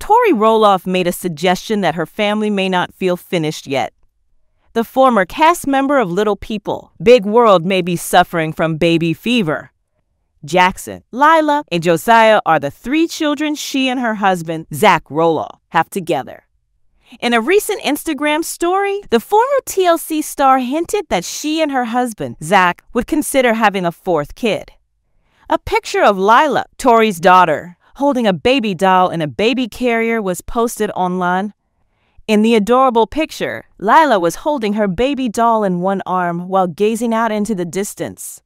Tori Roloff made a suggestion that her family may not feel finished yet. The former cast member of Little People, Big World, may be suffering from baby fever. Jackson, Lila, and Josiah are the 3 children she and her husband, Zach Roloff, have together. In a recent Instagram story, the former TLC star hinted that she and her husband, Zach, would consider having a 4th kid. A picture of Lila, Tori's daughter, holding a baby doll in a baby carrier was posted online. In the adorable picture, Lila was holding her baby doll in one arm while gazing out into the distance.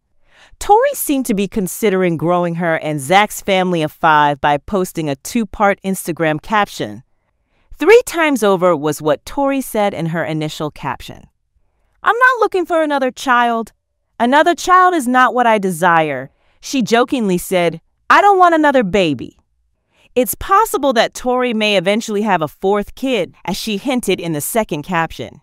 Tori seemed to be considering growing her and Zach's family of 5 by posting a 2-part Instagram caption. 3 times over was what Tori said in her initial caption. "I'm not looking for another child. Another child is not what I desire." She jokingly said, "I don't want another baby." It's possible that Tori may eventually have a 4th kid, as she hinted in the second caption.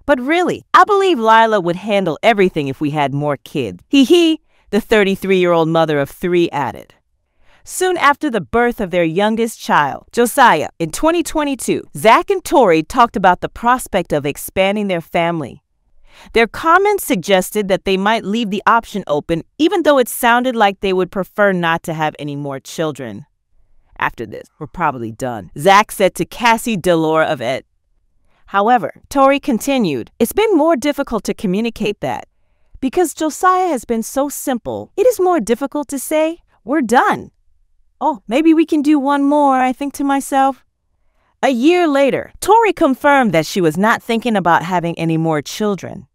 "But really, I believe Lila would handle everything if we had more kids. Hee, the 33-year-old mother of 3 added. Soon after the birth of their youngest child, Josiah, in 2022, Zach and Tori talked about the prospect of expanding their family. Their comments suggested that they might leave the option open, even though it sounded like they would prefer not to have any more children. "After this, we're probably done," Zach said to Cassie Delore of It. However, Tori continued, "It's been more difficult to communicate that. Because Josiah has been so simple, it is more difficult to say, we're done. Oh, maybe we can do one more, I think to myself." A year later, Tori confirmed that she was not thinking about having any more children.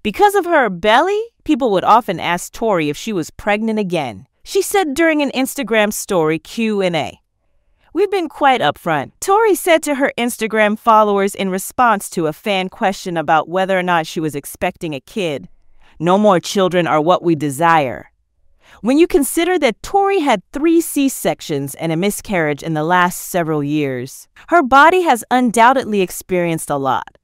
Because of her belly, people would often ask Tori if she was pregnant again. She said during an Instagram story Q&A, "We've been quite upfront," Tori said to her Instagram followers in response to a fan question about whether or not she was expecting a kid. "No more children are what we desire." When you consider that Tori had 3 C-sections and a miscarriage in the last several years, her body has undoubtedly experienced a lot.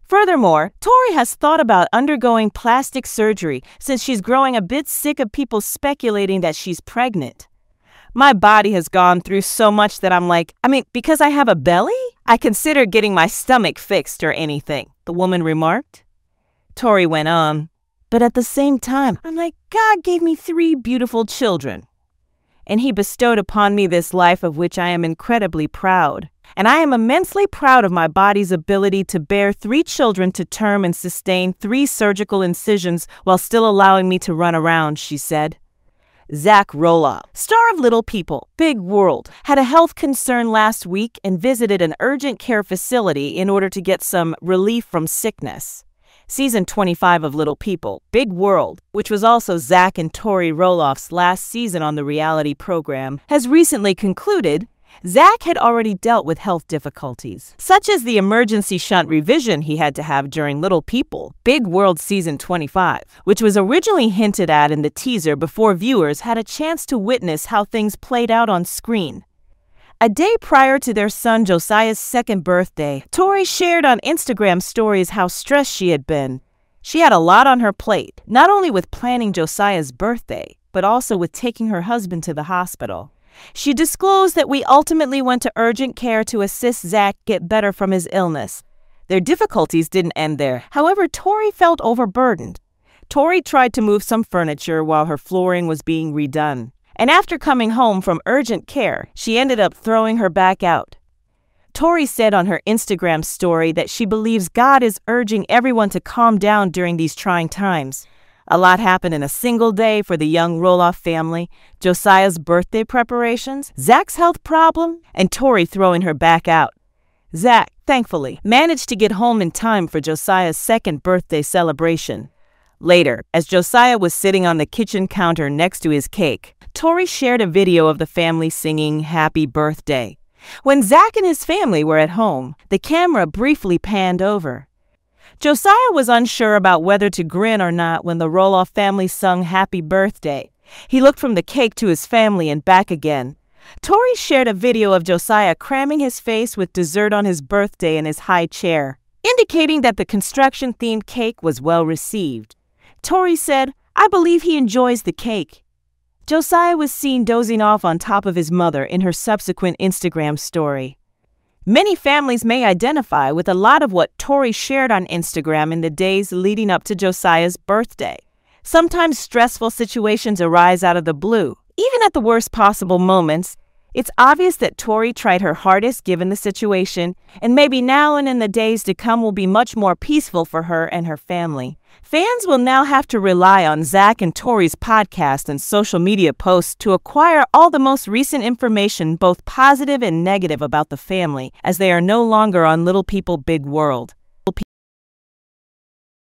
Furthermore, Tori has thought about undergoing plastic surgery since she's growing a bit sick of people speculating that she's pregnant. "My body has gone through so much that I'm like, because I have a belly? I consider getting my stomach fixed or anything," the woman remarked. Tori went on, "But at the same time, I'm like, God gave me 3 beautiful children. And He bestowed upon me this life of which I am incredibly proud. And I am immensely proud of my body's ability to bear 3 children to term and sustain 3 surgical incisions while still allowing me to run around," she said. Zach Roloff, star of Little People, Big World, had a health concern last week and visited an urgent care facility in order to get some relief from sickness. Season 25 of Little People, Big World, which was also Zach and Tori Roloff's last season on the reality program, has recently concluded. Zach had already dealt with health difficulties, such as the emergency shunt revision he had to have during Little People, Big World Season 25, which was originally hinted at in the teaser before viewers had a chance to witness how things played out on screen. A day prior to their son Josiah's 2nd birthday, Tori shared on Instagram stories how stressed she had been. She had a lot on her plate, not only with planning Josiah's birthday, but also with taking her husband to the hospital. She disclosed that we ultimately went to urgent care to assist Zach get better from his illness. Their difficulties didn't end there. However, Tori felt overburdened. Tori tried to move some furniture while her flooring was being redone. And after coming home from urgent care, she ended up throwing her back out. Tori said on her Instagram story that she believes God is urging everyone to calm down during these trying times. A lot happened in a single day for the young Roloff family: Josiah's birthday preparations, Zach's health problem, and Tori throwing her back out. Zach, thankfully, managed to get home in time for Josiah's 2nd birthday celebration. Later, as Josiah was sitting on the kitchen counter next to his cake, Tori shared a video of the family singing Happy Birthday. When Zach and his family were at home, the camera briefly panned over. Josiah was unsure about whether to grin or not when the Roloff family sung Happy Birthday. He looked from the cake to his family and back again. Tori shared a video of Josiah cramming his face with dessert on his birthday in his high chair, indicating that the construction-themed cake was well received. Tori said, "I believe he enjoys the cake." Josiah was seen dozing off on top of his mother in her subsequent Instagram story. Many families may identify with a lot of what Tori shared on Instagram in the days leading up to Josiah's birthday. Sometimes stressful situations arise out of the blue. Even at the worst possible moments, it's obvious that Tori tried her hardest given the situation, and maybe now and in the days to come will be much more peaceful for her and her family. Fans will now have to rely on Zach and Tori's podcast and social media posts to acquire all the most recent information, both positive and negative, about the family, as they are no longer on Little People Big World.